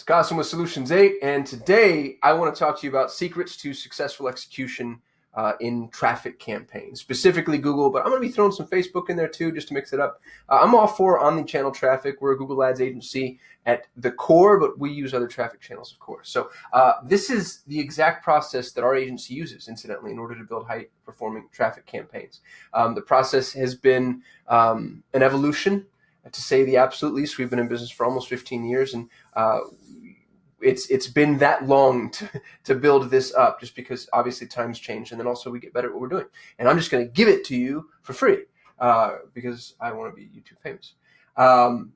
Kasim with Solutions 8, and today I want to talk to you about secrets to successful execution in traffic campaigns, specifically Google, but I'm going to be throwing some Facebook in there too, just to mix it up. I'm all for omni-channel traffic. We're a Google Ads agency at the core, but we use other traffic channels, of course. So this is the exact process that our agency uses, incidentally, in order to build high-performing traffic campaigns. The process has been an evolution, to say the absolute least. We've been in business for almost 15 years, and it's been that long to build this up, just because obviously times change, and then also we get better at what we're doing. And I'm just going to give it to you for free because I want to be YouTube famous.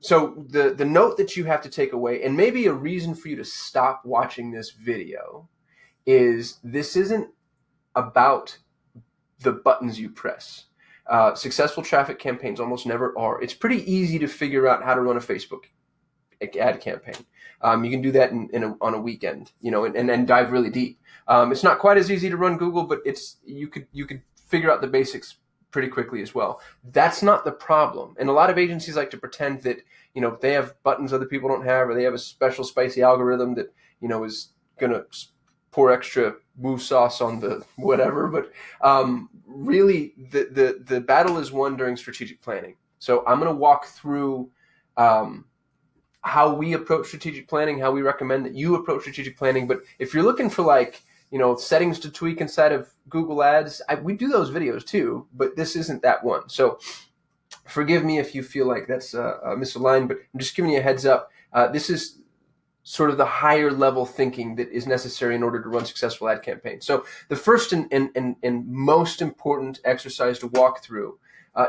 So the note that you have to take away, and maybe a reason for you to stop watching this video, is this isn't about the buttons you press. Successful traffic campaigns almost never are. It's pretty easy to figure out how to run a Facebook ad campaign. You can do that on a weekend, and dive really deep. It's not quite as easy to run Google, but you could figure out the basics pretty quickly as well. That's not the problem. And a lot of agencies like to pretend that they have buttons other people don't have, or they have a special spicy algorithm that is gonna pour extra move sauce on the whatever. But really, the battle is won during strategic planning. So I'm going to walk through how we approach strategic planning, how we recommend that you approach strategic planning. But if you're looking for settings to tweak inside of Google Ads, we do those videos too, but this isn't that one. So forgive me if you feel like that's misaligned, but I'm just giving you a heads up. This is sort of the higher level thinking that is necessary in order to run successful ad campaigns. So the first and most important exercise to walk through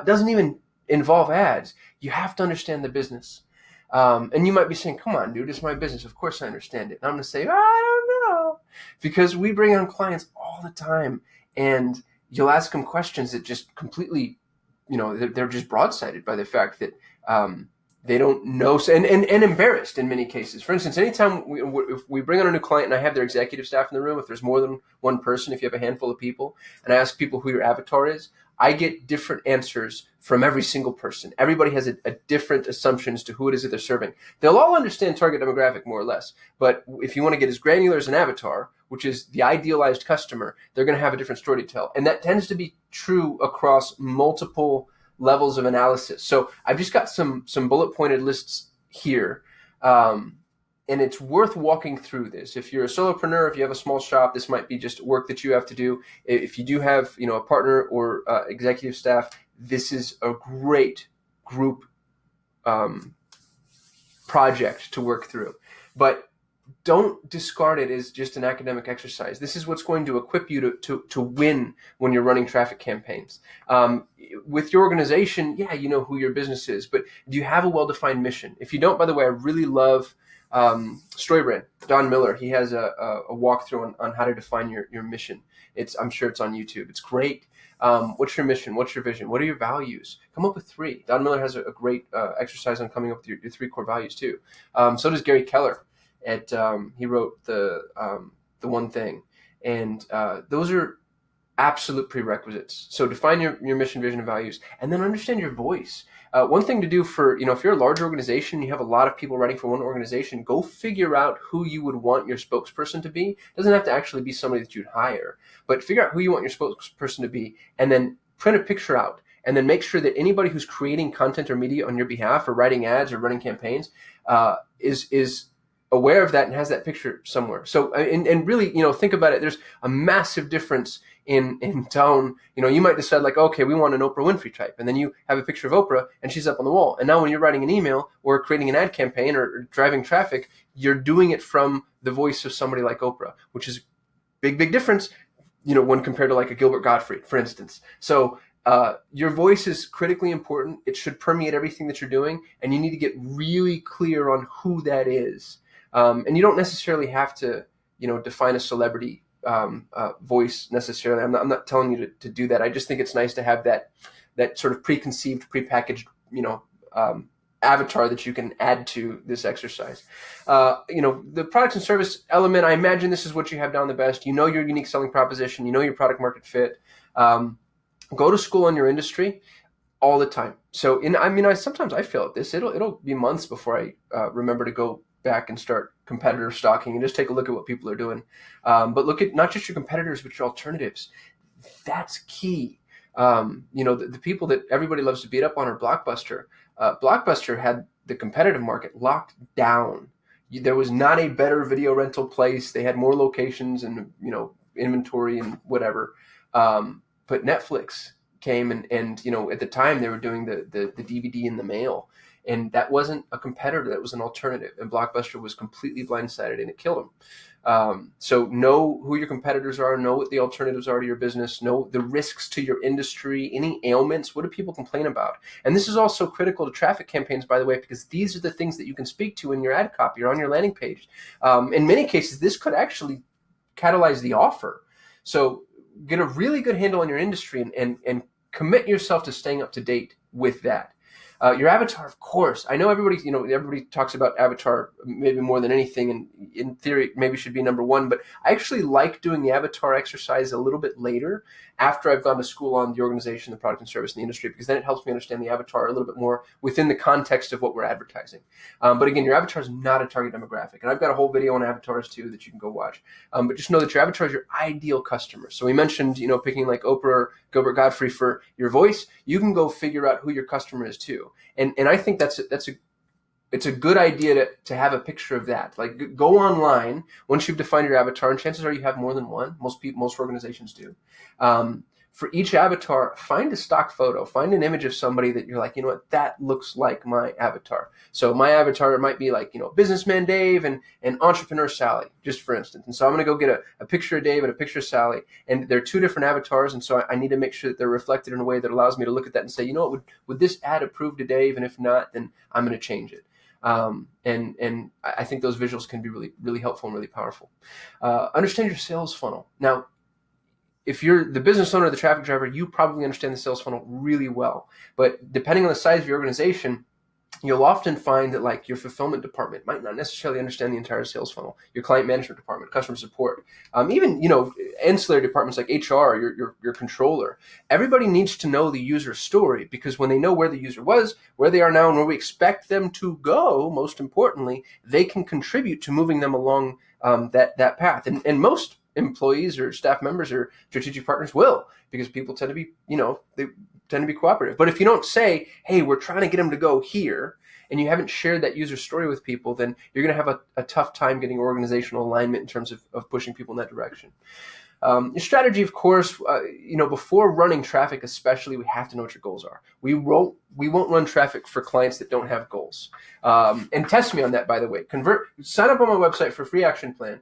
doesn't even involve ads. You have to understand the business. And you might be saying, come on, dude, it's my business. Of course I understand it. And I'm going to say, I don't know. Because we bring on clients all the time, and you'll ask them questions that just completely, they're just broadsided by the fact that they don't know, and embarrassed in many cases. For instance, anytime if we bring on a new client and I have their executive staff in the room, if there's more than one person, if you have a handful of people, and I ask people who your avatar is, I get different answers from every single person. Everybody has a different assumptions to who it is that they're serving. They'll all understand target demographic more or less, but if you want to get as granular as an avatar, which is the idealized customer, they're going to have a different story to tell. And that tends to be true across multiple levels of analysis. So I've just got some bullet pointed lists here. And it's worth walking through this. If you're a solopreneur, if you have a small shop, this might be just work that you have to do. If you do have, a partner or executive staff, this is a great group project to work through. But don't discard it as just an academic exercise. This is what's going to equip you to win when you're running traffic campaigns. With your organization, yeah, you know who your business is, but do you have a well-defined mission? If you don't, by the way, I really love Storybrand, Don Miller. He has a walkthrough on how to define your mission. I'm sure it's on YouTube. It's great. What's your mission? What's your vision? What are your values? Come up with 3. Don Miller has a great exercise on coming up with your 3 core values too. So does Gary Keller. He wrote the One Thing, and those are absolute prerequisites. So define your mission, vision, and values, and then understand your voice. One thing to do for, if you're a large organization, you have a lot of people writing for one organization, go figure out who you would want your spokesperson to be. It doesn't have to actually be somebody that you'd hire, but figure out who you want your spokesperson to be, and then print a picture out, and then make sure that anybody who's creating content or media on your behalf, or writing ads or running campaigns, is aware of that and has that picture somewhere. So, and really, think about it. There's a massive difference in tone. You might decide okay, we want an Oprah Winfrey type. And then you have a picture of Oprah and she's up on the wall. And now when you're writing an email or creating an ad campaign or driving traffic, you're doing it from the voice of somebody like Oprah, which is a big, big difference, when compared to a Gilbert Gottfried, for instance. So, your voice is critically important. It should permeate everything that you're doing. And you need to get really clear on who that is. And you don't necessarily have to, define a celebrity voice necessarily. I'm not telling you to do that. I just think it's nice to have that sort of preconceived, prepackaged, avatar that you can add to this exercise. The products and service element, I imagine this is what you have down the best. Your unique selling proposition. Your product market fit. Go to school on your industry all the time. So sometimes I fail at this. It'll be months before I remember to go back and start competitor stalking and just take a look at what people are doing. But look at not just your competitors, but your alternatives. That's key. The people that everybody loves to beat up on are Blockbuster. Blockbuster had the competitive market locked down. There was not a better video rental place. They had more locations and inventory and whatever. But Netflix came and at the time they were doing the DVD in the mail, and that wasn't a competitor. That was an alternative. And Blockbuster was completely blindsided, and it killed them. So know who your competitors are, know what the alternatives are to your business, know the risks to your industry, any ailments, what do people complain about? And this is also critical to traffic campaigns, by the way, because these are the things that you can speak to in your ad copy or on your landing page. In many cases, this could actually catalyze the offer. So get a really good handle on your industry and commit yourself to staying up to date with that. Your avatar, of course. I know everybody talks about avatar maybe more than anything, and in theory, maybe should be number one. But I actually like doing the avatar exercise a little bit later, after I've gone to school on the organization, the product and service, and the industry, because then it helps me understand the avatar a little bit more within the context of what we're advertising. But again, your avatar is not a target demographic, and I've got a whole video on avatars too that you can go watch. But just know that your avatar is your ideal customer. So we mentioned, picking like Oprah or Gilbert Gottfried for your voice. You can go figure out who your customer is too. And I think it's a good idea to have a picture of that. Like, go online once you've defined your avatar, and chances are you have more than one. Most organizations do. For each avatar, find a stock photo, find an image of somebody that you're like, that looks like my avatar. So my avatar might be like, businessman Dave and entrepreneur Sally, just for instance. And so I'm going to go get a picture of Dave and a picture of Sally, and they're two different avatars. And so I need to make sure that they're reflected in a way that allows me to look at that and say, would this ad approve to Dave? And if not, then I'm going to change it. And I think those visuals can be really, really helpful and really powerful. Understand your sales funnel. Now, if you're the business owner or the traffic driver, you probably understand the sales funnel really well. But depending on the size of your organization, you'll often find that like your fulfillment department might not necessarily understand the entire sales funnel. Your client management department, customer support, even ancillary departments like HR, your controller. Everybody needs to know the user story, because when they know where the user was, where they are now, and where we expect them to go, most importantly, they can contribute to moving them along that path. And most employees or staff members or strategic partners will, because people tend to be, they tend to be cooperative. But if you don't say, hey, we're trying to get them to go here, and you haven't shared that user story with people, then you're going to have a tough time getting organizational alignment in terms of pushing people in that direction. Your strategy, of course, before running traffic, especially, we have to know what your goals are. We won't run traffic for clients that don't have goals. And test me on that, by the way. Sign up on my website for a free action plan.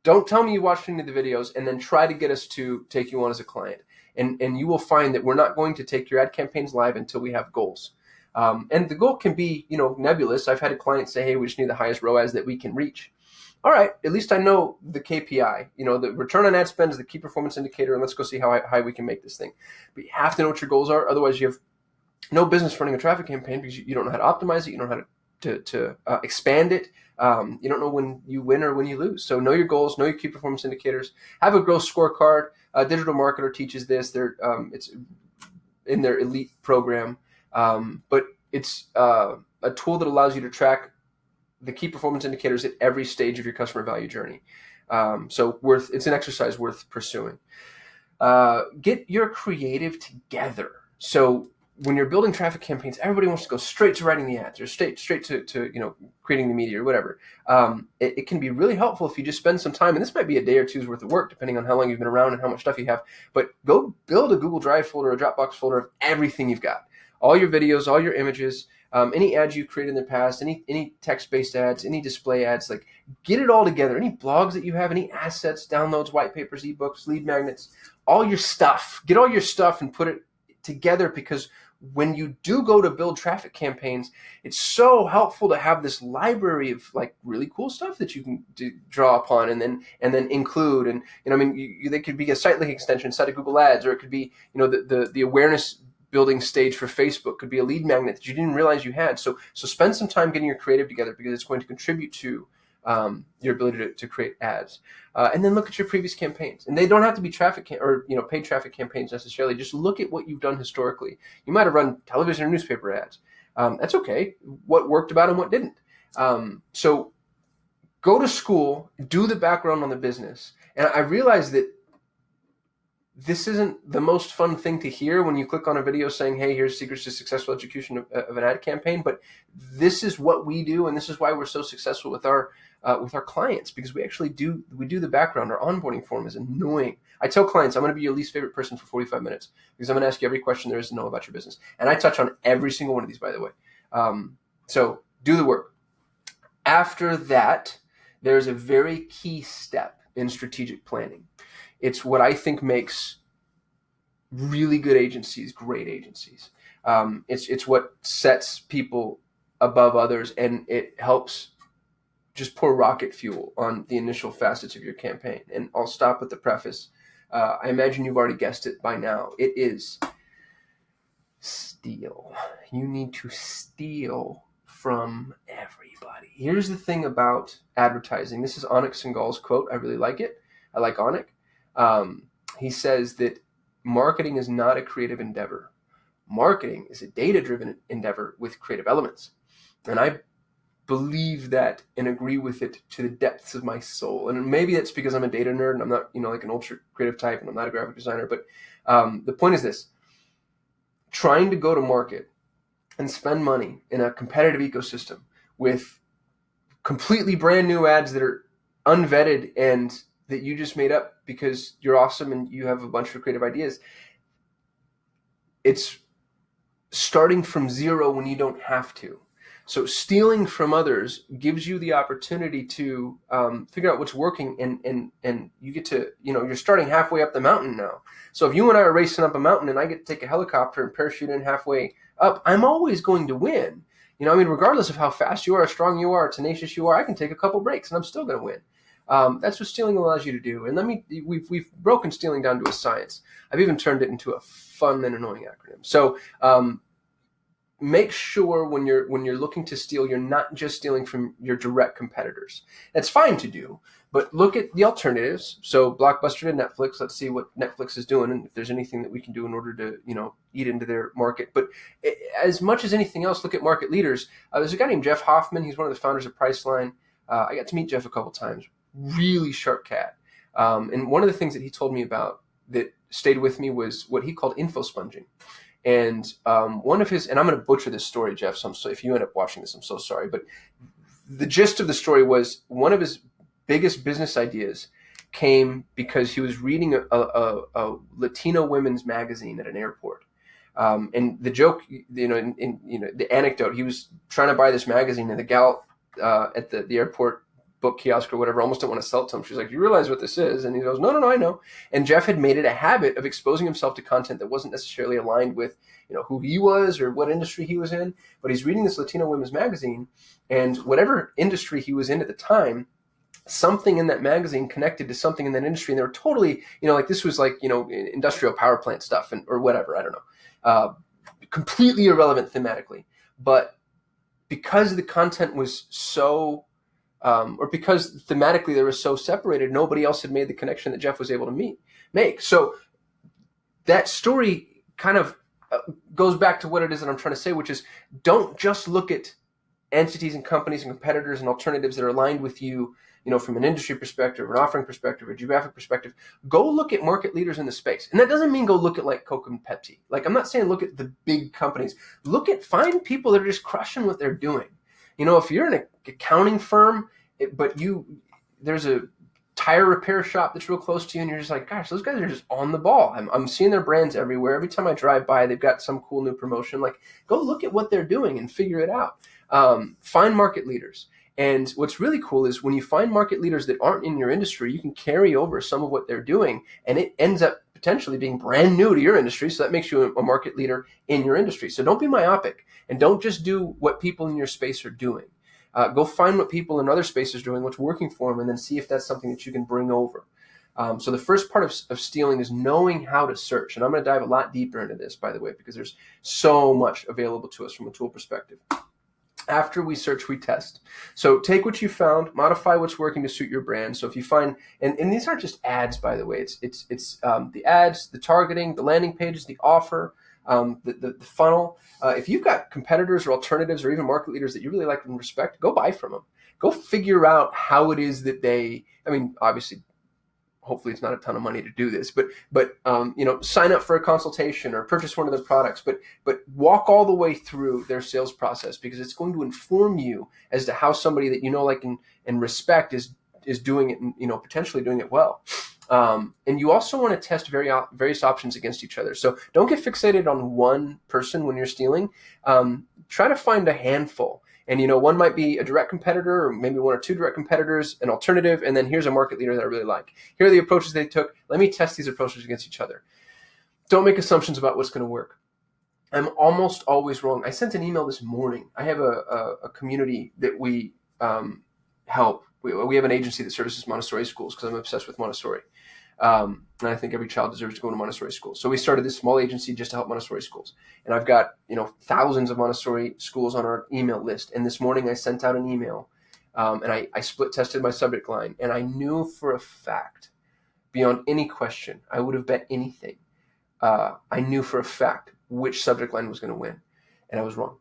Don't tell me you watched any of the videos, and then try to get us to take you on as a client. And you will find that we're not going to take your ad campaigns live until we have goals. And the goal can be, nebulous. I've had a client say, hey, we just need the highest ROAS that we can reach. All right, at least I know the KPI. The return on ad spend is the key performance indicator, and let's go see how high we can make this thing. But you have to know what your goals are. Otherwise, you have no business running a traffic campaign, because you don't know how to optimize it. You don't know how to expand it. You don't know when you win or when you lose. So know your goals, know your key performance indicators. Have a growth scorecard. A digital marketer teaches this. It's in their elite program, but it's a tool that allows you to track the key performance indicators at every stage of your customer value journey. It's an exercise worth pursuing. Get your creative together. So when you're building traffic campaigns, everybody wants to go straight to writing the ads, or straight to creating the media or whatever. It can be really helpful if you just spend some time, and this might be a day or two's worth of work, depending on how long you've been around and how much stuff you have. But go build a Google Drive folder, a Dropbox folder of everything you've got, all your videos, all your images, any ads you created in the past, any text-based ads, any display ads. Like, get it all together. Any blogs that you have, any assets, downloads, white papers, ebooks, lead magnets, all your stuff. Get all your stuff and put it together, because when you do go to build traffic campaigns, it's so helpful to have this library of like really cool stuff that you can draw upon and then include. And they could be a site link extension inside of Google Ads, or it could be the awareness building stage for Facebook, could be a lead magnet that you didn't realize you had. So spend some time getting your creative together, because it's going to contribute to your ability to create ads. And then look at your previous campaigns, and they don't have to be traffic or paid traffic campaigns necessarily. Just look at what you've done historically. You might have run television or newspaper ads. That's okay. What worked about and what didn't. So go to school, do the background on the business. And I realized that this isn't the most fun thing to hear when you click on a video saying, hey, here's secrets to successful execution of an ad campaign. But this is what we do, and this is why we're so successful with our clients, because we actually do the background. Our onboarding form is annoying. I tell clients, I'm going to be your least favorite person for 45 minutes because I'm going to ask you every question there is to know about your business. And I touch on every single one of these, by the way. So do the work. After that, there's a very key step in strategic planning. It's what I think makes really good agencies great agencies. It's what sets people above others, and it helps just pour rocket fuel on the initial facets of your campaign. And I'll stop with the preface. I imagine you've already guessed it by now. It is steal. You need to steal from everybody. Here's the thing about advertising. This is Anik Singh's quote. I really like it. I like Anik. He says that marketing is not a creative endeavor. Marketing is a data-driven endeavor with creative elements. And I believe that and agree with it to the depths of my soul. And maybe that's because I'm a data nerd and I'm not, like an ultra creative type, and I'm not a graphic designer. But the point is this: trying to go to market and spend money in a competitive ecosystem with completely brand new ads that are unvetted and that you just made up because you're awesome and you have a bunch of creative ideas. It's starting from zero when you don't have to. So stealing from others gives you the opportunity to figure out what's working, and you get to, you're starting halfway up the mountain now. So if you and I are racing up a mountain and I get to take a helicopter and parachute in halfway up, I'm always going to win. Regardless of how fast you are, strong you are, tenacious you are, I can take a couple breaks and I'm still going to win. That's what stealing allows you to do. And we've broken stealing down to a science. I've even turned it into a fun and annoying acronym. So make sure when you're looking to steal, you're not just stealing from your direct competitors. That's fine to do, but look at the alternatives. So Blockbuster to Netflix. Let's see what Netflix is doing, and if there's anything that we can do in order to eat into their market. But as much as anything else, look at market leaders. There's a guy named Jeff Hoffman. He's one of the founders of Priceline. I got to meet Jeff a couple times. Really sharp cat. And one of the things that he told me about that stayed with me was what he called info sponging. And one of his, and I'm going to butcher this story, Jeff, so if you end up watching this, I'm so sorry. But the gist of the story was one of his biggest business ideas came because he was reading a Latino women's magazine at an airport. And the joke, the anecdote, he was trying to buy this magazine, and the gal at the airport book kiosk or whatever almost didn't want to sell it to him. She's like, you realize what this is? And he goes, no, I know. And Jeff had made it a habit of exposing himself to content that wasn't necessarily aligned with who he was or what industry he was in. But he's reading this Latino women's magazine, and whatever industry he was in at the time, something in that magazine connected to something in that industry. And they were totally, this was industrial power plant stuff or whatever. I don't know. Completely irrelevant thematically. But because the content was so or because thematically they were so separated, nobody else had made the connection that Jeff was able to make. So that story kind of goes back to what it is that I'm trying to say, which is don't just look at entities and companies and competitors and alternatives that are aligned with you, from an industry perspective, an offering perspective, a geographic perspective. Go look at market leaders in the space. And that doesn't mean go look at like Coke and Pepsi. Like, I'm not saying look at the big companies. Find people that are just crushing what they're doing. If you're in an accounting firm, but there's a tire repair shop that's real close to you, and you're just like, gosh, those guys are just on the ball. I'm seeing their brands everywhere. Every time I drive by, they've got some cool new promotion. Like, go look at what they're doing and figure it out. Find market leaders. And what's really cool is when you find market leaders that aren't in your industry, you can carry over some of what they're doing, and it ends up potentially being brand new to your industry. So that makes you a market leader in your industry. So don't be myopic, and don't just do what people in your space are doing. Go find what people in other spaces are doing, what's working for them, and then see if that's something that you can bring over. So the first part of stealing is knowing how to search. And I'm going to dive a lot deeper into this, by the way, because there's so much available to us from a tool perspective. After we search, we test. So take what you found, modify what's working to suit your brand. So if you find, and these aren't just ads, by the way, it's the ads, the targeting, the landing pages, the offer, the funnel. If you've got competitors or alternatives or even market leaders that you really like and respect, go buy from them. Go figure out how it is that obviously, hopefully it's not a ton of money to do this, but sign up for a consultation or purchase one of their products, but walk all the way through their sales process, because it's going to inform you as to how somebody that like and respect is doing it, and potentially doing it well. And you also want to test various options against each other. So don't get fixated on one person when you're stealing. Try to find a handful. And, one might be a direct competitor, or maybe one or two direct competitors, an alternative, and then here's a market leader that I really like. Here are the approaches they took. Let me test these approaches against each other. Don't make assumptions about what's going to work. I'm almost always wrong. I sent an email this morning. I have a community that we help. We have an agency that services Montessori schools because I'm obsessed with Montessori. And I think every child deserves to go to Montessori school. So we started this small agency just to help Montessori schools. And I've got, thousands of Montessori schools on our email list. And this morning I sent out an email and I split tested my subject line. And I knew for a fact, beyond any question, I would have bet anything. I knew for a fact which subject line was going to win. And I was wrong.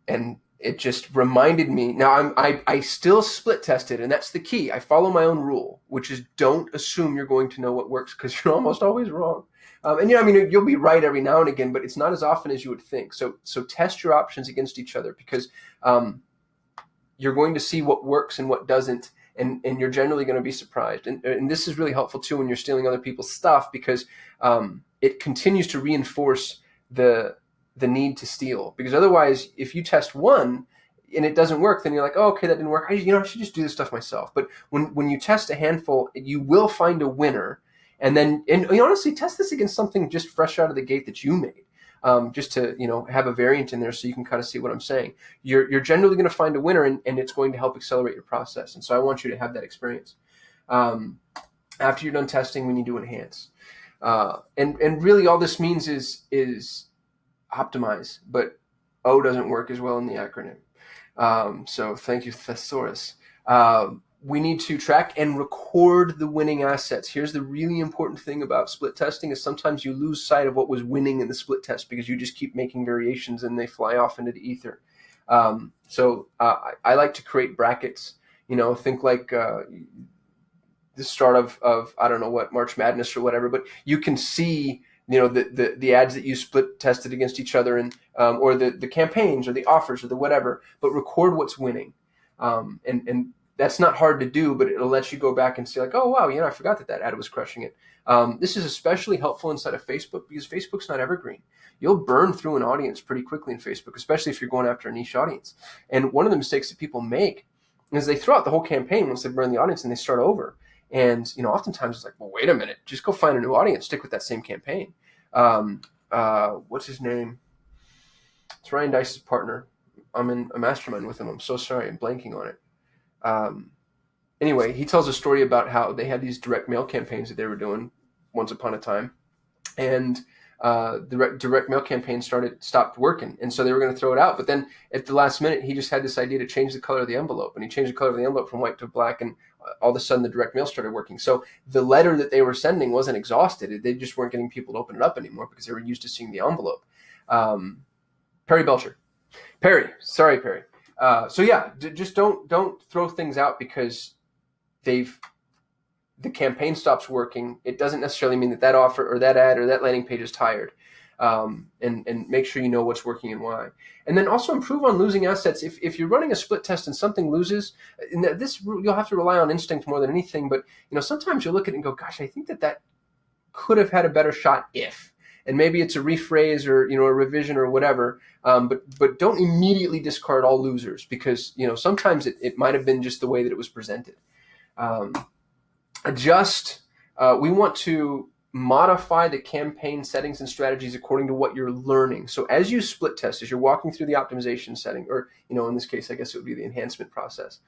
And it just reminded me. Now I still split tested, and that's the key. I follow my own rule, which is don't assume you're going to know what works, because you're almost always wrong. You'll be right every now and again, but it's not as often as you would think. So test your options against each other, because you're going to see what works and what doesn't, and you're generally going to be surprised. And this is really helpful too when you're stealing other people's stuff, because it continues to reinforce the need to steal. Because otherwise, if you test one and it doesn't work, then you're like, oh, okay, that didn't work. I should just do this stuff myself. But when you test a handful, you will find a winner. And you honestly test this against something just fresh out of the gate that you made, just to have a variant in there so you can kind of see what I'm saying. You're generally going to find a winner, and it's going to help accelerate your process. And so I want you to have that experience. After you're done testing, we need to enhance. And really all this means is optimize, but O doesn't work as well in the acronym. So thank you, Thesaurus. We need to track and record the winning assets. Here's the really important thing about split testing is sometimes you lose sight of what was winning in the split test because you just keep making variations and they fly off into the ether. So I like to create brackets, think like the start of I don't know what, March Madness or whatever, but you can see the ads that you split tested against each other, and or the campaigns or the offers or the whatever, but record what's winning. And that's not hard to do, but it'll let you go back and see like, oh, wow, I forgot that ad was crushing it. This is especially helpful inside of Facebook because Facebook's not evergreen. You'll burn through an audience pretty quickly in Facebook, especially if you're going after a niche audience. And one of the mistakes that people make is they throw out the whole campaign once they burn the audience and they start over. And, oftentimes it's like, well, wait a minute, just go find a new audience, stick with that same campaign. What's his name? It's Ryan Dice's partner. I'm in a mastermind with him. I'm so sorry. I'm blanking on it. Anyway, he tells a story about how they had these direct mail campaigns that they were doing once upon a time. And the direct mail campaign stopped working. And so they were going to throw it out. But then at the last minute, he just had this idea to change the color of the envelope. And he changed the color of the envelope from white to black. And all of a sudden, the direct mail started working. So the letter that they were sending wasn't exhausted. They just weren't getting people to open it up anymore because they were used to seeing the envelope. Perry Belcher. Sorry, Perry. So yeah, just don't throw things out because the campaign stops working. It doesn't necessarily mean that offer or that ad or that landing page is tired. And make sure you know what's working and why. And then also improve on losing assets. If you're running a split test and something loses, and this you'll have to rely on instinct more than anything. But sometimes you look at it and go, gosh, I think that could have had a better shot if. And maybe it's a rephrase or a revision or whatever. But don't immediately discard all losers because sometimes it might have been just the way that it was presented. Adjust. We want to modify the campaign settings and strategies according to what you're learning. So as you split test, as you're walking through the optimization setting, or in this case, I guess it would be the enhancement process,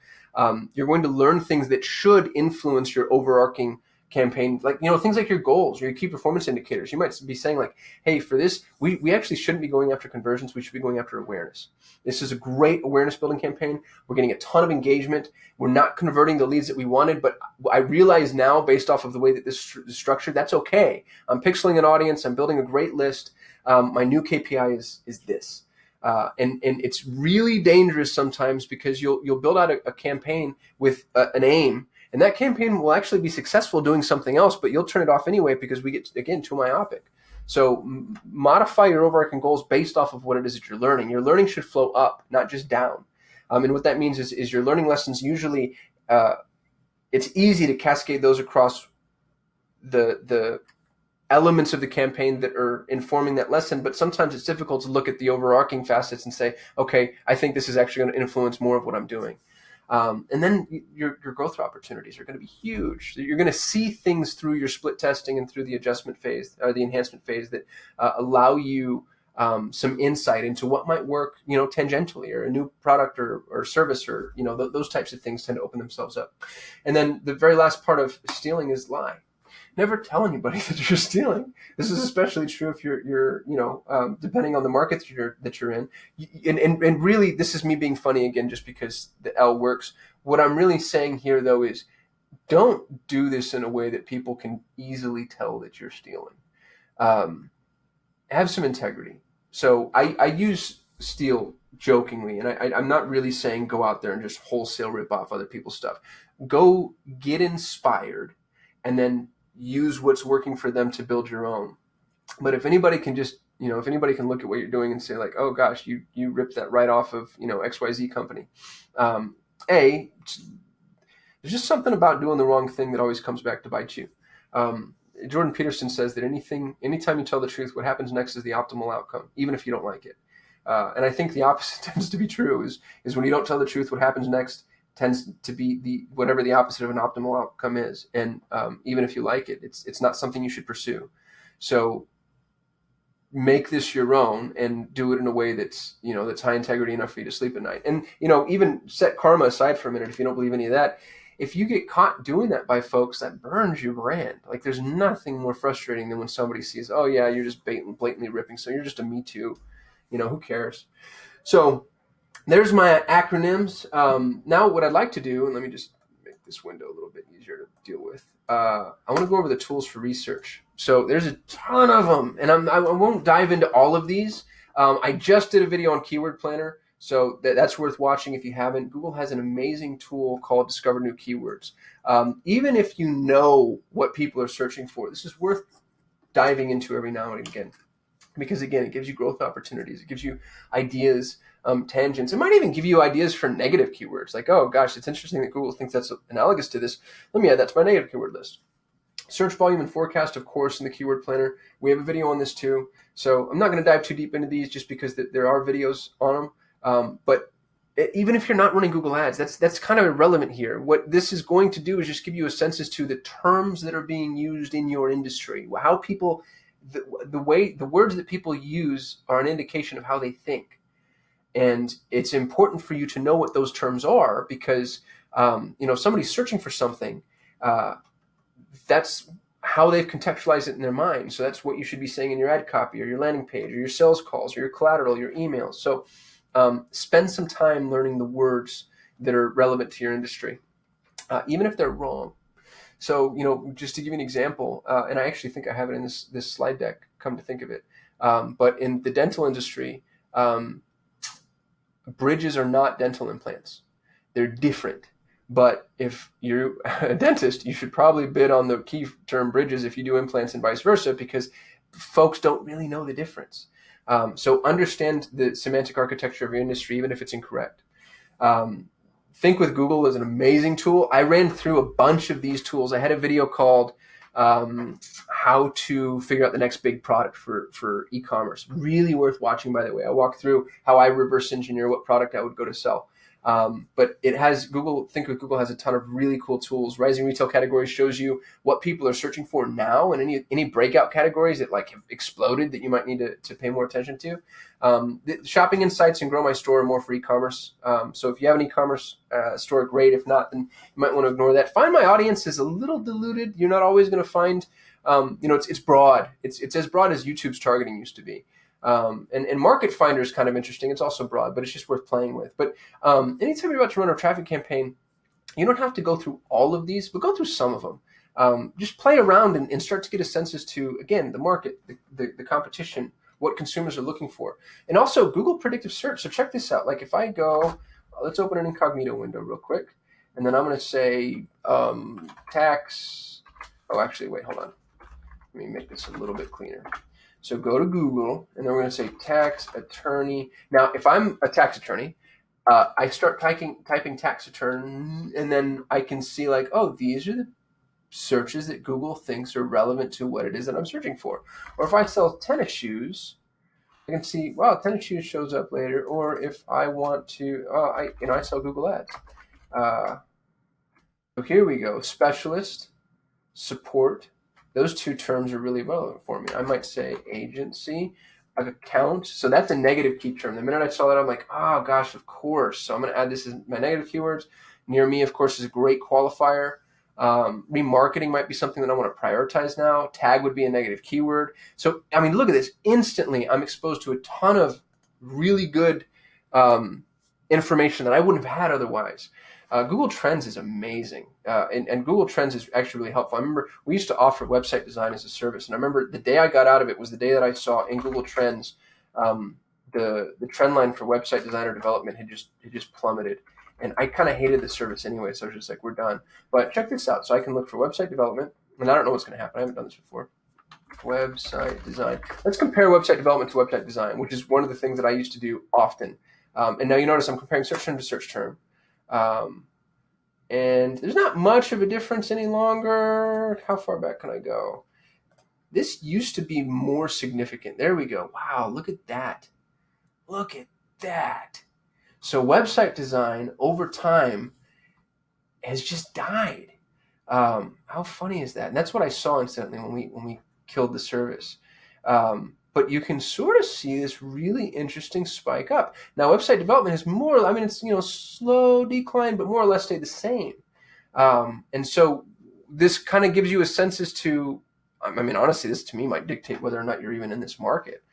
you're going to learn things that should influence your overarching campaign, like, things like your goals or your key performance indicators. You might be saying like, hey, for this, we actually shouldn't be going after conversions. We should be going after awareness. This is a great awareness building campaign. We're getting a ton of engagement. We're not converting the leads that we wanted, but I realize now, based off of the way that this is structured, that's okay. I'm pixeling an audience. I'm building a great list. My new KPI is this. And it's really dangerous sometimes, because you'll build out a campaign with an aim, and that campaign will actually be successful doing something else, but you'll turn it off anyway because we get, again, too myopic. So modify your overarching goals based off of what it is that you're learning. Your learning should flow up, not just down. And what that means is your learning lessons usually, it's easy to cascade those across the elements of the campaign that are informing that lesson, but sometimes it's difficult to look at the overarching facets and say, okay, I think this is actually going to influence more of what I'm doing. And then your growth opportunities are going to be huge. You're going to see things through your split testing and through the adjustment phase or the enhancement phase that allow you some insight into what might work, tangentially, or a new product or service, or those types of things tend to open themselves up. And then the very last part of stealing is lie. Never tell anybody that you're stealing. This is especially true if you're depending on the market that you're in. And really, this is me being funny again, just because the L works. What I'm really saying here, though, is don't do this in a way that people can easily tell that you're stealing. Have some integrity. So I use steal jokingly, and I'm not really saying go out there and just wholesale rip off other people's stuff. Go get inspired, and then use what's working for them to build your own. But if anybody can just, if anybody can look at what you're doing and say like, oh gosh, you ripped that right off of, XYZ company. There's just something about doing the wrong thing that always comes back to bite you. Jordan Peterson says that anytime you tell the truth, what happens next is the optimal outcome, even if you don't like it. And I think the opposite tends to be true, is when you don't tell the truth, what happens next tends to be whatever the opposite of an optimal outcome is. And even if you like it, it's not something you should pursue. So make this your own and do it in a way that's high integrity enough for you to sleep at night. And, even set karma aside for a minute. If you don't believe any of that, if you get caught doing that by folks, that burns your brand. Like, there's nothing more frustrating than when somebody sees, oh yeah, you're just blatantly ripping. So you're just a Me Too, who cares? So there's my acronyms. Now what I'd like to do, and let me just make this window a little bit easier to deal with. I want to go over the tools for research. So there's a ton of them, and I won't dive into all of these. I just did a video on Keyword Planner, so that's worth watching if you haven't. Google has an amazing tool called Discover New Keywords. Even if you know what people are searching for, this is worth diving into every now and again. Because again, it gives you growth opportunities. It gives you ideas, tangents. It might even give you ideas for negative keywords. Like, oh gosh, it's interesting that Google thinks that's analogous to this. Let me add that to my negative keyword list. Search volume and forecast, of course, in the Keyword Planner. We have a video on this too. So I'm not going to dive too deep into these, just because there are videos on them. But even if you're not running Google Ads, that's kind of irrelevant here. What this is going to do is just give you a sense as to the terms that are being used in your industry, how people. The words that people use are an indication of how they think. And it's important for you to know what those terms are, because, somebody's searching for something. That's how they've contextualized it in their mind. So that's what you should be saying in your ad copy, or your landing page, or your sales calls, or your collateral, your emails. So spend some time learning the words that are relevant to your industry, even if they're wrong. So, just to give you an example, and I actually think I have it in this slide deck, come to think of it. But in the dental industry, bridges are not dental implants. They're different. But if you're a dentist, you should probably bid on the key term bridges if you do implants, and vice versa, because folks don't really know the difference. So understand the semantic architecture of your industry, even if it's incorrect. Think with Google is an amazing tool. I ran through a bunch of these tools. I had a video called how to figure out the next big product for e-commerce. Really worth watching, by the way. I walked through how I reverse engineer what product I would go to sell. But it has Google. Think of Google has a ton of really cool tools. Rising retail categories shows you what people are searching for now, and any breakout categories that like have exploded that you might need to pay more attention to. The shopping insights and Grow My Store are more for e-commerce. So if you have an e-commerce store, great. If not, then you might want to ignore that. Find My Audience is a little diluted. You're not always going to find, it's broad. It's as broad as YouTube's targeting used to be. And Market Finder is kind of interesting. It's also broad, but it's just worth playing with. But anytime you're about to run a traffic campaign, you don't have to go through all of these, but go through some of them. Just play around and start to get a sense as to, again, the market, the competition, what consumers are looking for. And also Google Predictive Search. So check this out. Like if I go, let's open an incognito window real quick. And then I'm going to say tax. Oh, actually, wait, hold on. Let me make this a little bit cleaner. So go to Google, and then we're going to say tax attorney. Now, if I'm a tax attorney, I start typing tax attorney, and then I can see like, oh, these are the searches that Google thinks are relevant to what it is that I'm searching for. Or if I sell tennis shoes, I can see, wow, tennis shoes shows up later. Or if I want to, I sell Google Ads. So here we go, specialist, support. Those two terms are really relevant for me. I might say agency, account. So that's a negative key term. The minute I saw that, I'm like, oh gosh, of course. So I'm going to add this as my negative keywords. Near me, of course, is a great qualifier. Remarketing might be something that I want to prioritize now. Tag would be a negative keyword. So, I mean, look at this. Instantly, I'm exposed to a ton of really good information that I wouldn't have had otherwise. Google Trends is amazing, and Google Trends is actually really helpful. I remember we used to offer website design as a service, and I remember the day I got out of it was the day that I saw in Google Trends the trend line for website designer development had just plummeted, and I kind of hated the service anyway, so I was just like, we're done. But check this out. So I can look for website development, and I don't know what's going to happen. I haven't done this before. Website design. Let's compare website development to website design, which is one of the things that I used to do often. And now you notice I'm comparing search term to search term. And there's not much of a difference any longer. How far back can I go? This used to be more significant. There we go. Wow, look at that. Look at that. So website design over time has just died. How funny is that? And that's what I saw instantly when we killed the service. But you can sort of see this really interesting spike up. Now, website development is more, I mean, it's, slow decline, but more or less stayed the same. And so this kind of gives you a sense as to, I mean, honestly, this to me might dictate whether or not you're even in this market.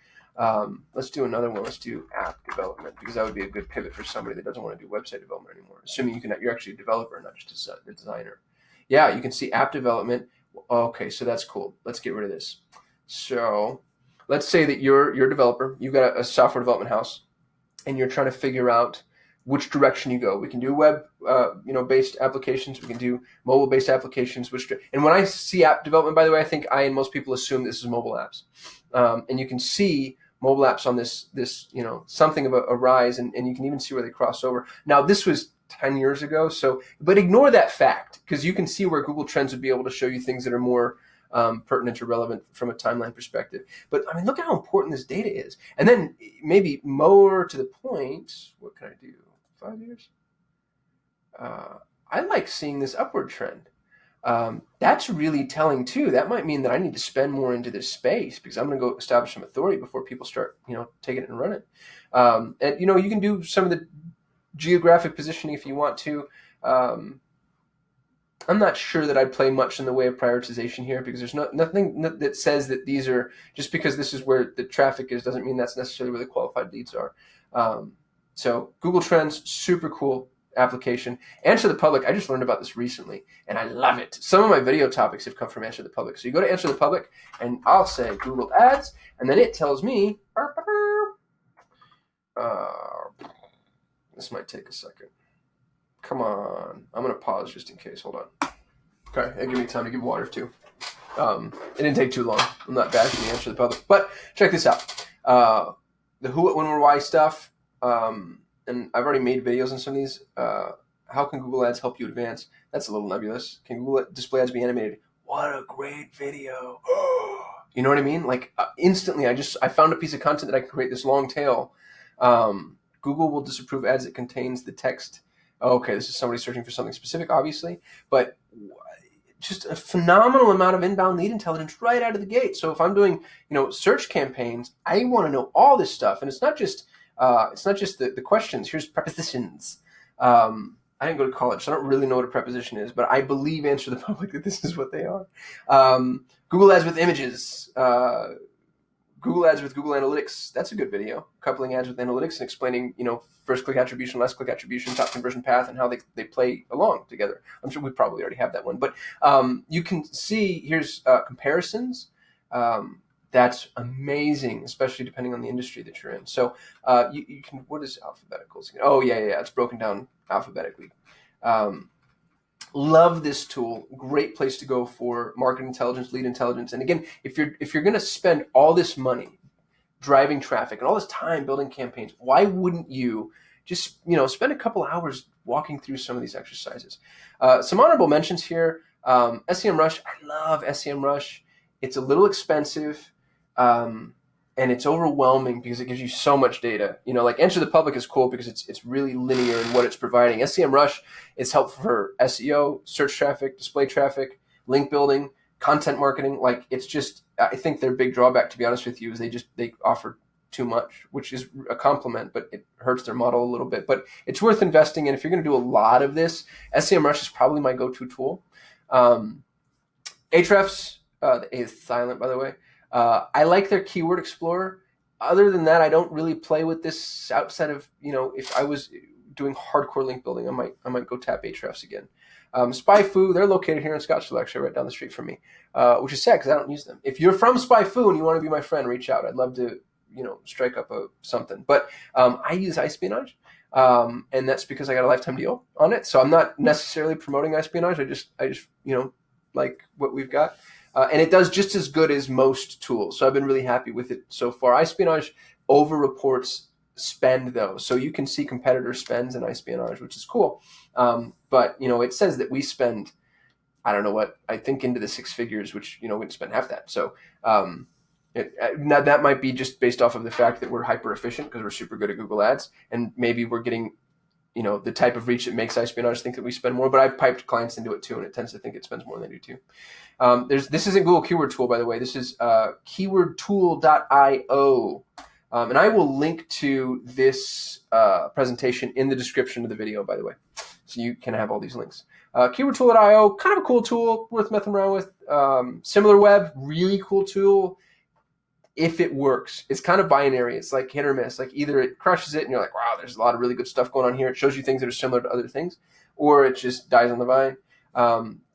Let's do another one. Let's do app development, because that would be a good pivot for somebody that doesn't want to do website development anymore, assuming you're actually a developer, not just a designer. Yeah, you can see app development. Okay, so that's cool. Let's get rid of this. So let's say that you're a developer, you've got a software development house, and you're trying to figure out which direction you go. We can do web, based applications. We can do mobile-based applications. And when I see app development, by the way, I think I and most people assume this is mobile apps. And you can see mobile apps on this something of a rise, and you can even see where they cross over. Now, this was 10 years ago, but ignore that fact, because you can see where Google Trends would be able to show you things that are more pertinent or relevant from a timeline perspective. But I mean, look at how important this data is. And then maybe more to the point, what can I do? 5 years? I like seeing this upward trend. That's really telling too. That might mean that I need to spend more into this space, because I'm going to go establish some authority before people start, taking it and running. And you can do some of the geographic positioning if you want to. I'm not sure that I'd play much in the way of prioritization here, because there's nothing that says that these are, just because this is where the traffic is doesn't mean that's necessarily where the qualified leads are. So Google Trends, super cool application. Answer the Public, I just learned about this recently, and I love it. Some of my video topics have come from Answer the Public. So you go to Answer the Public, and I'll say Google Ads, and then it tells me, this might take a second. Come on. I'm going to pause just in case. Hold on. Okay, give me time to give water too. It didn't take too long. I'm not bashing the Answer the Public. But check this out. The who, what, when, where, why stuff. And I've already made videos on some of these. How can Google Ads help you advance? That's a little nebulous. Can Google Display Ads be animated? What a great video. You know what I mean? Like instantly, I found a piece of content that I can create this long tail. Google will disapprove ads that contains the text. Oh, okay, this is somebody searching for something specific, obviously, but just a phenomenal amount of inbound lead intelligence right out of the gate. So if I'm doing, search campaigns, I want to know all this stuff, and it's not just the questions. Here's prepositions. I didn't go to college, so I don't really know what a preposition is, but I believe Answer the Public that this is what they are. Google Ads with images. Google Ads with Google Analytics. That's a good video. Coupling ads with analytics and explaining, first click attribution, last click attribution, top conversion path, and how they play along together. I'm sure we probably already have that one. But you can see, here's comparisons. That's amazing, especially depending on the industry that you're in. So you can, what is alphabetical? Oh, yeah. It's broken down alphabetically. Love this tool. Great place to go for market intelligence, lead intelligence. And again, if you're going to spend all this money driving traffic and all this time building campaigns, why wouldn't you just spend a couple hours walking through some of these exercises? Some honorable mentions here. SEMrush. I love SEMrush. It's a little expensive. And it's overwhelming because it gives you so much data. Like Answer the Public is cool because it's really linear in what it's providing. SEMrush is helpful for SEO, search traffic, display traffic, link building, content marketing. Like it's just, I think their big drawback, to be honest with you, is they offer too much, which is a compliment, but it hurts their model a little bit. But it's worth investing in. If you're going to do a lot of this, SEMrush is probably my go-to tool. Ahrefs, the A is silent, by the way. I like their Keyword Explorer. Other than that, I don't really play with this outside of, if I was doing hardcore link building, I might go tap Ahrefs again. SpyFu, they're located here in Scottsdale, actually, right down the street from me, which is sad because I don't use them. If you're from SpyFu and you want to be my friend, reach out. I'd love to, strike up something. But I use iSpionage, and that's because I got a lifetime deal on it. So I'm not necessarily promoting iSpionage. I just like what we've got. And it does just as good as most tools. So I've been really happy with it so far. iSpionage over-reports spend, though. So you can see competitor spends in iSpionage, which is cool. But, it says that we spend, I don't know what, I think into the six figures, which, we didn't spend half that. So now that might be just based off of the fact that we're hyper-efficient because we're super good at Google Ads. And maybe we're getting the type of reach that makes iSpionage think that we spend more, but I've piped clients into it too, and it tends to think it spends more than they do too. This isn't Google Keyword Tool, by the way. This is keywordtool.io. And I will link to this presentation in the description of the video, by the way. So you can have all these links. Keywordtool.io, kind of a cool tool, worth messing around with. SimilarWeb, really cool tool. If it works, it's kind of binary. It's like hit or miss. Like either it crushes it and you're like, wow, there's a lot of really good stuff going on here. It shows you things that are similar to other things, or it just dies on the vine.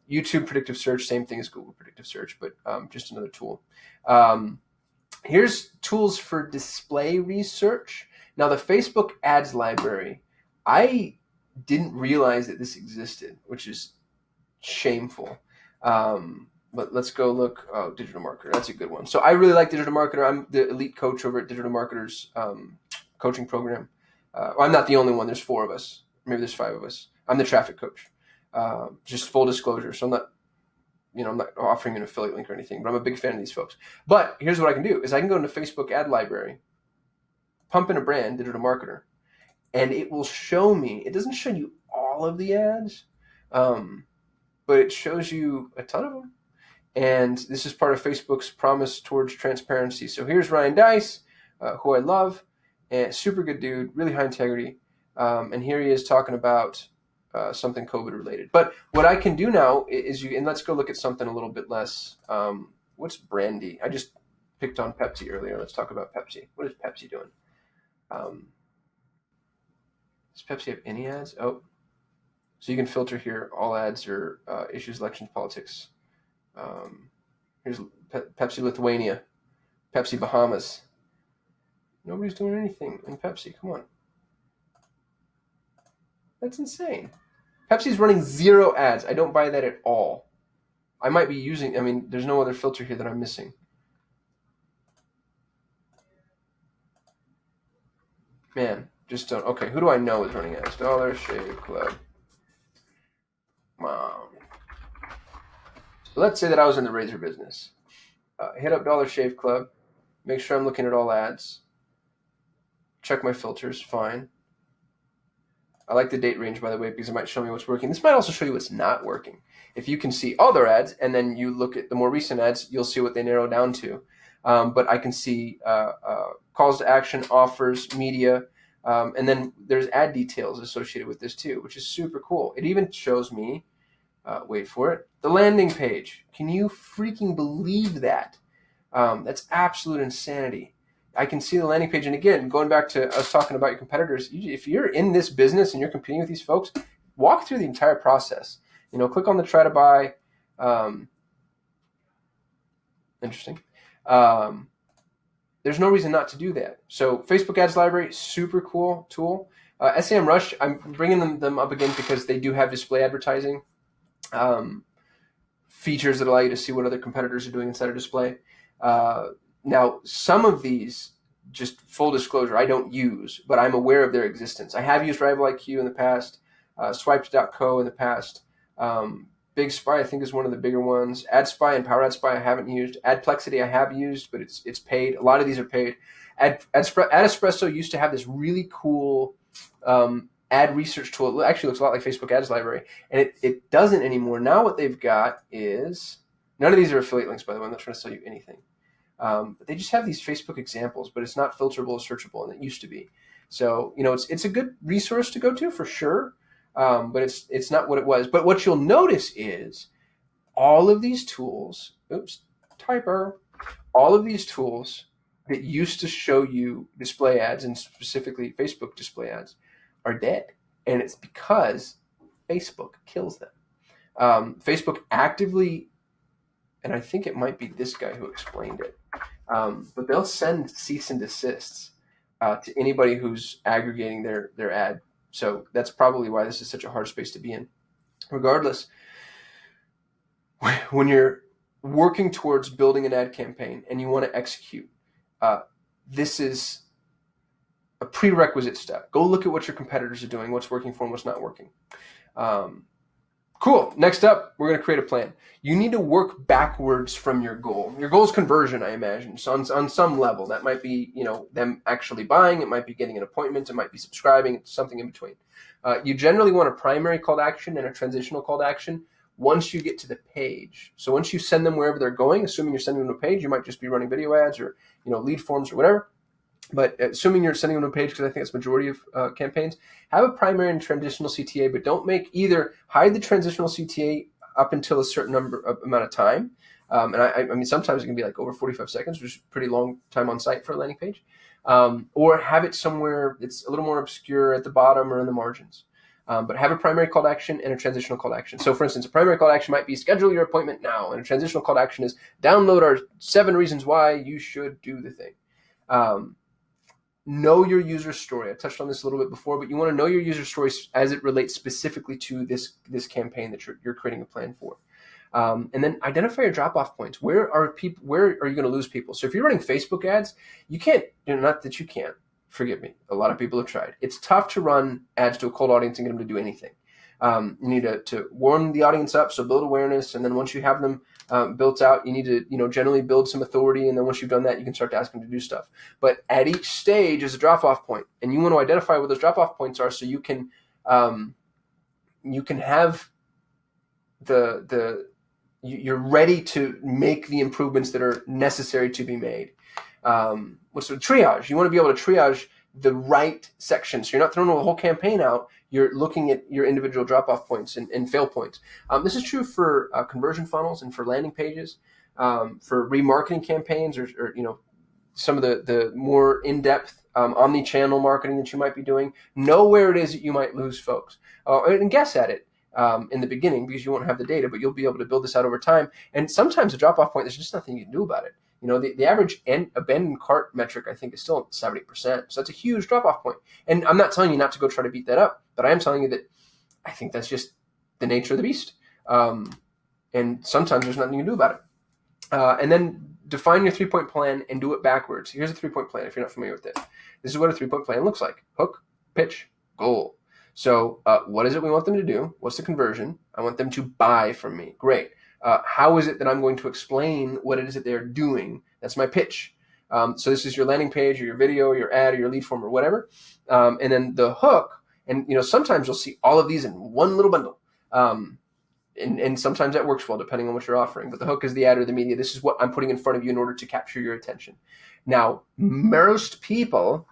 YouTube Predictive Search, same thing as Google Predictive Search, but just another tool. Here's tools for display research. Now the Facebook ads library, I didn't realize that this existed, which is shameful. But let's go look. Oh, Digital Marketer. That's a good one. So I really like Digital Marketer. I'm the elite coach over at Digital Marketer's coaching program. I'm not the only one. There's 4 of us. Maybe there's 5 of us. I'm the traffic coach. Just full disclosure. So I'm not offering an affiliate link or anything, but I'm a big fan of these folks. But here's what I can do is I can go into Facebook ad library, pump in a brand, Digital Marketer, and it will show me. It doesn't show you all of the ads, but it shows you a ton of them. And this is part of Facebook's promise towards transparency. So here's Ryan Dice, who I love, and super good dude, really high integrity. And here he is talking about something COVID related. But what I can do now is and let's go look at something a little bit less. What's brandy? I just picked on Pepsi earlier. Let's talk about Pepsi. What is Pepsi doing? Does Pepsi have any ads? Oh, so you can filter here. All ads are issues, elections, politics. Here's Pepsi Lithuania, Pepsi Bahamas. Nobody's doing anything in Pepsi. Come on. That's insane. Pepsi's running 0 ads. I don't buy that at all. I might be using, there's no other filter here that I'm missing. Man, just don't. Okay, who do I know is running ads? Dollar Shave Club. Wow. So let's say that I was in the razor business. Hit up Dollar Shave Club. Make sure I'm looking at all ads. Check my filters. Fine. I like the date range, by the way, because it might show me what's working. This might also show you what's not working. If you can see all their ads and then you look at the more recent ads, you'll see what they narrow down to. But I can see calls to action, offers, media, and then there's ad details associated with this too, which is super cool. It even shows me, wait for it, the landing page. Can you freaking believe that? That's absolute insanity. I can see the landing page. And again, going back to us talking about your competitors, if you're in this business and you're competing with these folks, walk through the entire process. Click on the try to buy. Interesting. There's no reason not to do that. So Facebook Ads Library, super cool tool. SEMrush, I'm bringing them up again because they do have display advertising features that allow you to see what other competitors are doing inside of display. Now, some of these, just full disclosure, I don't use, but I'm aware of their existence. I have used Rival IQ in the past, Swiped.co in the past. Big Spy, I think, is one of the bigger ones. AdSpy and Power AdSpy I haven't used. Adplexity I have used, but it's paid. A lot of these are paid. AdEspresso used to have this really cool ad research tool. It actually looks a lot like Facebook Ads Library, and it doesn't anymore. Now what they've got is, none of these are affiliate links, by the way. I'm not trying to sell you anything. But they just have these Facebook examples, but it's not filterable or searchable, and it used to be. So, it's a good resource to go to for sure, but it's not what it was. But what you'll notice is all of these tools, all of these tools that used to show you display ads, and specifically Facebook display ads, are dead. And it's because Facebook kills them. Facebook actively, and I think it might be this guy who explained it, but they'll send cease and desists to anybody who's aggregating their ad. So that's probably why this is such a hard space to be in. Regardless, when you're working towards building an ad campaign and you want to execute, this is a prerequisite step. Go look at what your competitors are doing, what's working for them, what's not working. Cool. Next up, we're going to create a plan. You need to work backwards from your goal. Your goal is conversion, I imagine. So on some level, that might be, them actually buying. It might be getting an appointment. It might be subscribing. It's something in between. You generally want a primary call to action and a transitional call to action once you get to the page. So once you send them wherever they're going, assuming you're sending them to a page, you might just be running video ads or, lead forms or whatever. But assuming you're sending them to a page, because I think it's majority of campaigns, have a primary and transitional CTA, but don't hide the transitional CTA up until a certain amount of time. And I mean, sometimes it can be like over 45 seconds, which is a pretty long time on site for a landing page. Or have it somewhere that's a little more obscure at the bottom or in the margins. But have a primary call to action and a transitional call to action. So for instance, a primary call to action might be schedule your appointment now. And a transitional call to action is download our 7 reasons why you should do the thing. Know your user story. I touched on this a little bit before, but you want to know your user story as it relates specifically to this campaign that you're creating a plan for. And then identify your drop-off points. Where are you going to lose people? So if you're running Facebook ads, you can't, not that you can't, forgive me. A lot of people have tried. It's tough to run ads to a cold audience and get them to do anything. You need to warm the audience up, so build awareness, and then once you have them built out, you need to generally build some authority, and then once you've done that, you can start to ask them to do stuff. But at each stage is a drop-off point, and you want to identify what those drop-off points are, so you can have you're ready to make the improvements that are necessary to be made. What's the triage? You want to be able to triage the right section. So you're not throwing the whole campaign out. You're looking at your individual drop-off points and fail points. This is true for conversion funnels and for landing pages, for remarketing campaigns, or some of the more in-depth omni-channel marketing that you might be doing. Know where it is that you might lose folks, and guess at it in the beginning, because you won't have the data, but you'll be able to build this out over time. And sometimes a drop-off point, there's just nothing you can do about it. The average abandoned cart metric, I think, is still 70%. So that's a huge drop-off point. And I'm not telling you not to go try to beat that up, but I am telling you that I think that's just the nature of the beast. And sometimes there's nothing you can do about it. And then define your 3-point plan and do it backwards. Here's a 3-point plan if you're not familiar with it. This is what a 3-point plan looks like. Hook, pitch, goal. So what is it we want them to do? What's the conversion? I want them to buy from me. Great. How is it that I'm going to explain what it is that they're doing? That's my pitch. So this is your landing page or your video or your ad or your lead form or whatever. And then the hook And sometimes you'll see all of these in one little bundle. And sometimes that works well depending on what you're offering. But the hook is the ad or the media. This is what I'm putting in front of you in order to capture your attention. Now, most people,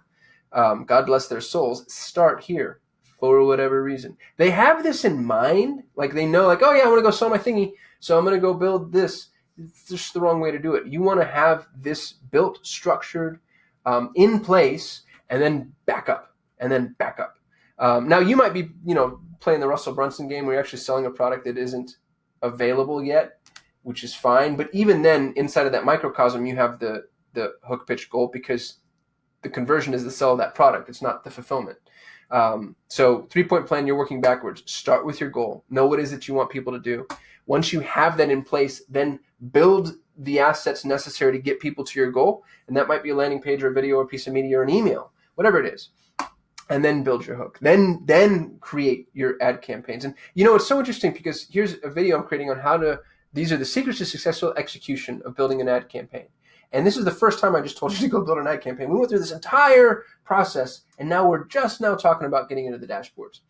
God bless their souls, start here for whatever reason. They have this in mind. Like they know, like, oh yeah, I want to go sell my thingy, so I'm going to go build this. It's just the wrong way to do it. You want to have this built, structured, in place, and then back up, and then back up. Now you might be, playing the Russell Brunson game where you're actually selling a product that isn't available yet, which is fine. But even then, inside of that microcosm, you have the hook, pitch, goal, because the conversion is the sell of that product. It's not the fulfillment. So 3-point plan, you're working backwards. Start with your goal. Know what it is that you want people to do. Once you have that in place, then build the assets necessary to get people to your goal. And that might be a landing page or a video or a piece of media or an email, whatever it is. And then build your hook. Then create your ad campaigns. And it's so interesting because here's a video I'm creating on these are the secrets to successful execution of building an ad campaign. And this is the first time I just told you to go build an ad campaign. We went through this entire process, and now we're just now talking about getting into the dashboards.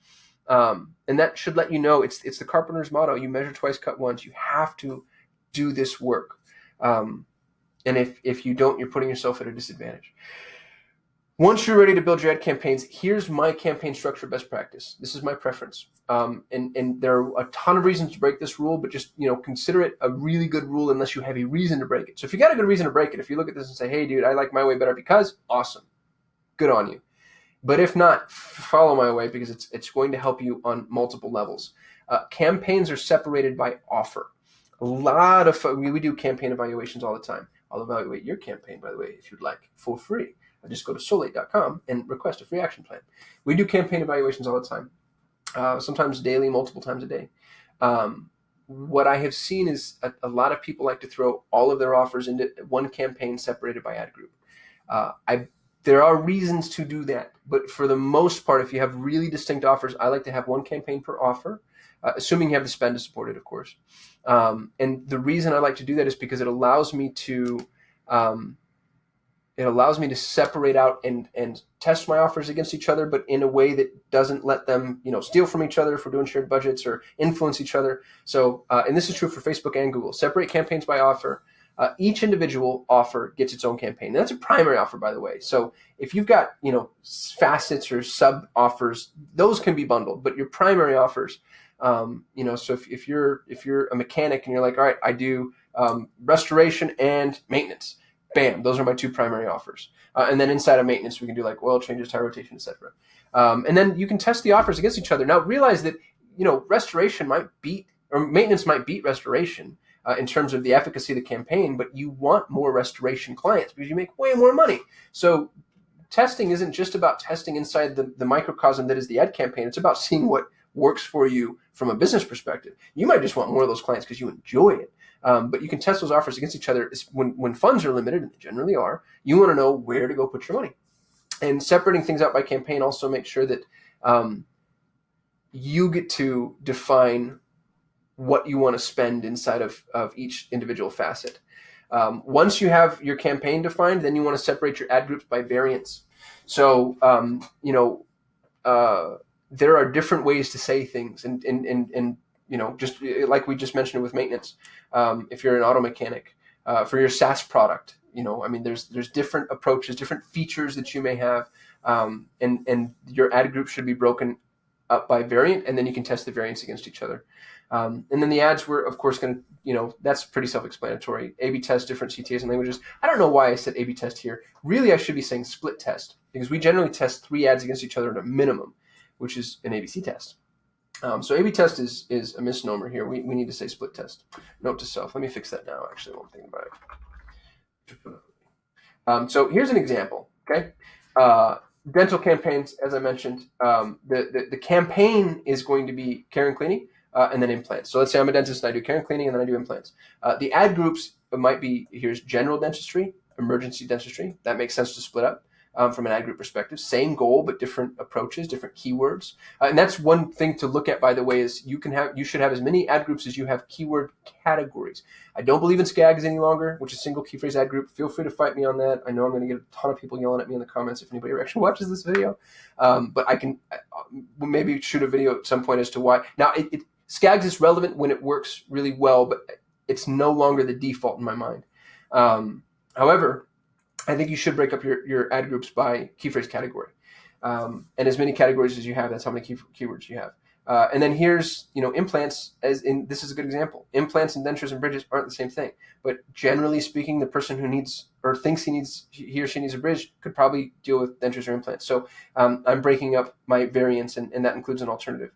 And that should let you know it's the carpenter's motto. You measure twice, cut once. You have to do this work. And if you don't, you're putting yourself at a disadvantage. Once you're ready to build your ad campaigns, here's my campaign structure best practice. This is my preference. And there are a ton of reasons to break this rule, but just, consider it a really good rule unless you have a reason to break it. So if you got a good reason to break it, if you look at this and say, hey, dude, I like my way better because, awesome. Good on you. But if not, follow my way because it's going to help you on multiple levels. Campaigns are separated by offer. A lot of we do campaign evaluations all the time. I'll evaluate your campaign, by the way, if you'd like, for free. Just go to solate.com and request a free action plan. We do campaign evaluations all the time, sometimes daily, multiple times a day. What I have seen is a lot of people like to throw all of their offers into one campaign separated by ad group. There are reasons to do that, but for the most part, if you have really distinct offers, I like to have one campaign per offer, assuming you have the spend to support it, of course. And the reason I like to do that is because it allows me to separate out and test my offers against each other, but in a way that doesn't let them, steal from each other if we're doing shared budgets or influence each other. So, and this is true for Facebook and Google. Separate campaigns by offer. Each individual offer gets its own campaign. And that's a primary offer, by the way. So if you've got, facets or sub offers, those can be bundled, but your primary offers, so if you're a mechanic and you're like, all right, I do restoration and maintenance. Bam, those are my two primary offers. And then inside of maintenance, we can do like oil changes, tire rotation, etc. And then you can test the offers against each other. Now realize that, restoration might beat, or maintenance might beat restoration in terms of the efficacy of the campaign, but you want more restoration clients because you make way more money. So testing isn't just about testing inside the microcosm that is the ad campaign. It's about seeing what works for you from a business perspective. You might just want more of those clients because you enjoy it. But you can test those offers against each other. When funds are limited, and they generally are, you want to know where to go put your money. And separating things out by campaign also makes sure that you get to define what you want to spend inside of each individual facet. Once you have your campaign defined, then you want to separate your ad groups by variance. So, there are different ways to say things, and just like we just mentioned with maintenance. If you're an auto mechanic, for your SaaS product, there's different approaches, different features that you may have, and your ad group should be broken up by variant, and then you can test the variants against each other. And then the ads we're of course going to, that's pretty self-explanatory. A/B test different CTAs and languages. I don't know why I said A/B test here. Really, I should be saying split test because we generally test 3 ads against each other at a minimum, which is an ABC test. So A/B test is a misnomer here. We need to say split test. Note to self. Let me fix that now, actually, while I'm thinking about it. So here's an example, okay? Dental campaigns, as I mentioned, the campaign is going to be care and cleaning and then implants. So let's say I'm a dentist and I do care and cleaning and then I do implants. The ad groups might be, here's general dentistry, emergency dentistry. That makes sense to split up. from an ad group perspective. Same goal, but different approaches, different keywords. And that's one thing to look at, by the way, is you should have as many ad groups as you have keyword categories. I don't believe in SCAGs any longer, which is single key phrase ad group. Feel free to fight me on that. I know I'm going to get a ton of people yelling at me in the comments if anybody actually watches this video. But I can maybe shoot a video at some point as to why. Now, SCAGs is relevant when it works really well, but it's no longer the default in my mind. However, I think you should break up your ad groups by key phrase category. And as many categories as you have, that's how many keywords you have. And then here's, implants, this is a good example. Implants and dentures and bridges aren't the same thing. But generally speaking, the person who needs or thinks he or she needs a bridge could probably deal with dentures or implants. So I'm breaking up my variants, and that includes an alternative.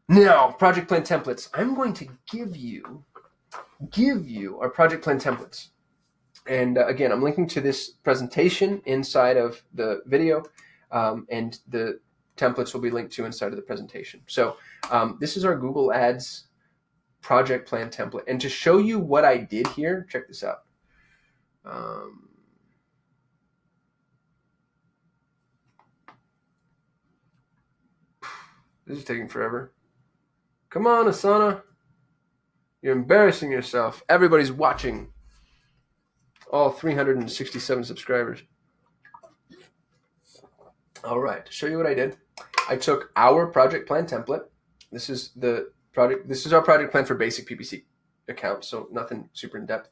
Now, project plan templates. I'm going to give you our project plan templates. And again, I'm linking to this presentation inside of the video, and the templates will be linked to inside of the presentation. So this is our Google Ads project plan template. And to show you what I did here, check this out. This is taking forever. Come on, Asana. You're embarrassing yourself. Everybody's watching. All 367 subscribers. All right, to show you what I did, I took our project plan template. This is our project plan for basic PPC accounts, so nothing super in depth,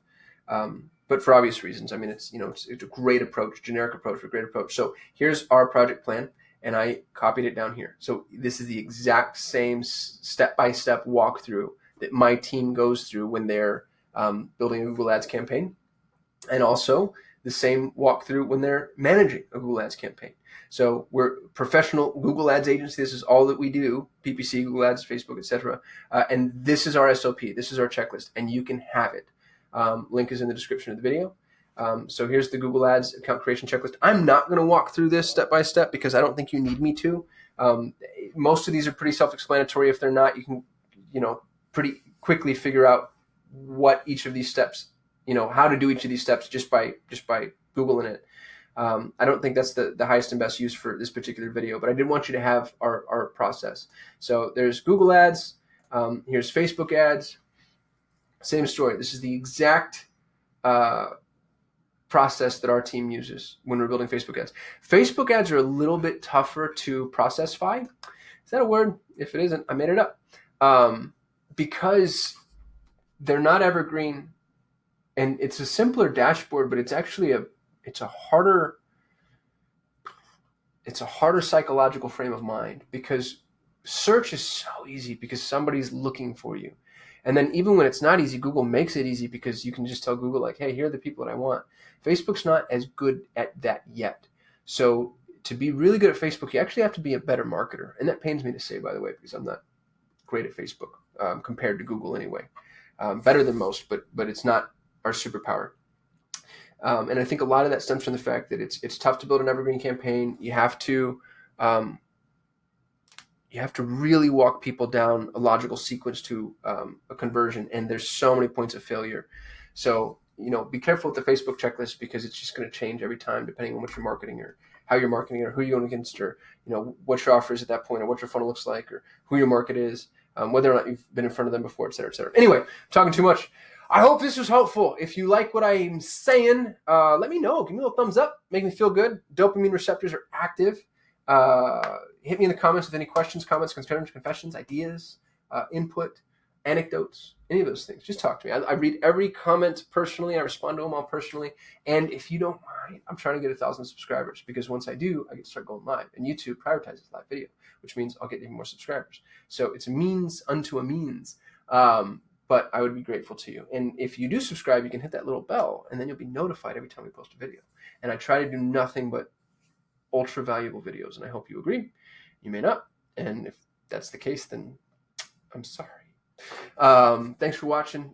but for obvious reasons. I mean, it's a great approach, generic approach, but great approach. So here's our project plan, and I copied it down here. So this is the exact same step-by-step walkthrough that my team goes through when they're building a Google Ads campaign, and also the same walkthrough when they're managing a Google Ads campaign. So we're professional Google Ads agency. This is all that we do: PPC, Google Ads, Facebook, etc. And this is our SOP. This is our checklist, and you can have it. Link is in the description of the video. So here's the Google Ads account creation checklist. I'm not going to walk through this step by step because I don't think you need me to. Most of these are pretty self-explanatory. If they're not, you can, pretty quickly figure out what each of these steps, how to do each of these steps just by Googling it. I don't think that's the highest and best use for this particular video, but I did want you to have our process. So there's Google Ads. Here's Facebook ads. Same story. This is the exact process that our team uses when we're building Facebook ads. Facebook ads are a little bit tougher to process-fy. Is that a word? If it isn't, I made it up. Because they're not evergreen, and it's a simpler dashboard, but it's actually it's a harder psychological frame of mind, because search is so easy because somebody's looking for you. And then even when it's not easy, Google makes it easy because you can just tell Google, like, hey, here are the people that I want. Facebook's not as good at that yet. So to be really good at Facebook, you actually have to be a better marketer. And that pains me to say, by the way, because I'm not great at Facebook compared to Google anyway. Better than most, but it's not our superpower. And I think a lot of that stems from the fact that it's tough to build an evergreen campaign. You have to really walk people down a logical sequence to a conversion, and there's so many points of failure. So be careful with the Facebook checklist, because it's just going to change every time depending on what you're marketing, or how you're marketing, or who you're going against, or what your offer is at that point, or what your funnel looks like, or who your market is, whether or not you've been in front of them before, et cetera, et cetera. Anyway, I'm talking too much. I hope this was helpful. If you like what I'm saying, let me know. Give me a little thumbs up. Make me feel good. Dopamine receptors are active. Hit me in the comments with any questions, comments, concerns, confessions, ideas, input, anecdotes, any of those things. Just talk to me. I read every comment personally. I respond to them all personally. And if you don't mind, I'm trying to get 1,000 subscribers, because once I do, I get to start going live. And YouTube prioritizes live video, which means I'll get even more subscribers. So it's a means unto a means. But I would be grateful to you. And if you do subscribe, you can hit that little bell, and then you'll be notified every time we post a video. And I try to do nothing but ultra valuable videos, and I hope you agree. You may not, and if that's the case, then I'm sorry. Thanks for watching.